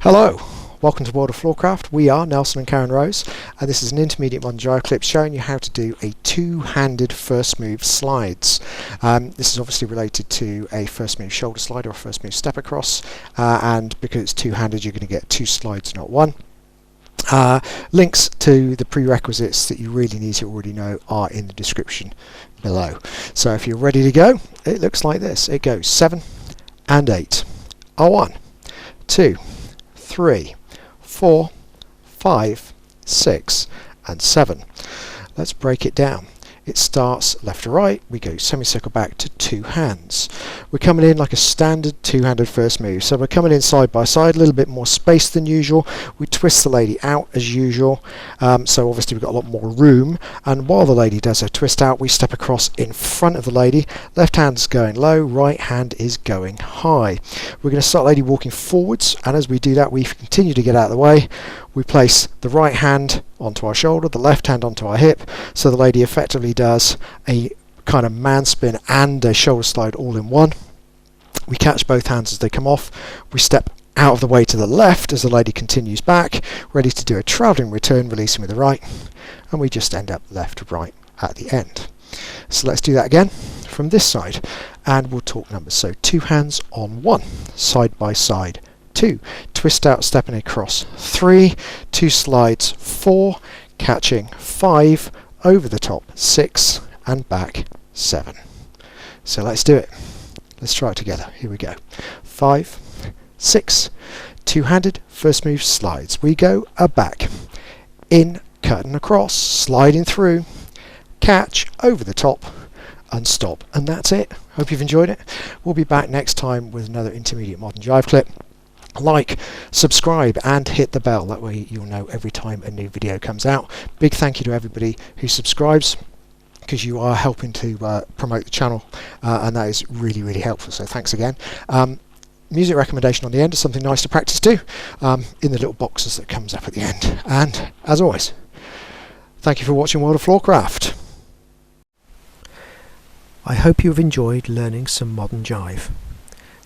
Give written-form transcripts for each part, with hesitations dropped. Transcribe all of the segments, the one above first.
Hello, welcome to World of Floorcraft. We are Nelson and Karen Rose, and this is an Intermediate Modern Jive Clip showing you how to do a two-handed first move slides. This is obviously related to a first move shoulder slide or a first move step across, and because it's two-handed you're going to get two slides, not one. Links to the prerequisites that you really need to already know are in the description below. So if you're ready to go, it looks like this. It goes 7 and 8. 1, 2, 3, 4, 5, 6 and 7. Let's break it down. It starts left to right, we go semicircle back to two hands. We're coming in like a standard two-handed first move, so we're coming in side by side, a little bit more space than usual. We twist the lady out as usual, so obviously we've got a lot more room, and while the lady does her twist out we step across in front of the lady. Left hand's going low, right hand is going high. We're going to start lady walking forwards, and as we do that we continue to get out of the way. We place the right hand onto our shoulder, the left hand onto our hip, so the lady effectively does a kind of man spin and a shoulder slide all in one. We catch both hands as they come off. We step out of the way to the left as the lady continues back, ready to do a travelling return, releasing with the right, and we just end up left to right at the end. So let's do that again from this side, and we'll talk numbers. So two hands on one, side by side. 2, twist out, stepping across. 3, 2 slides. 4, catching. 5, over the top. 6, and back. 7. So let's do it. Let's try it together. Here we go. 5, 6, two-handed first move slides. We go back, in, cutting across, sliding through, catch, over the top, and stop. And that's it. Hope you've enjoyed it. We'll be back next time with another Intermediate Modern Jive Clip. Like, subscribe and hit the bell, that way you'll know every time a new video comes out. Big thank you to everybody who subscribes, because you are helping to promote the channel, and that is really helpful, so thanks again. Music recommendation on the end is something nice to practice to, in the little boxes that comes up at the end. And as always, thank you for watching World of Floorcraft. I hope you have enjoyed learning some modern jive.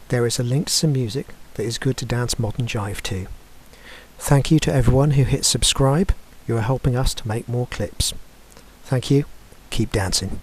There is a link to some music that is good to dance modern jive to. Thank you to everyone who hit subscribe. You are helping us to make more clips. Thank you. Keep dancing.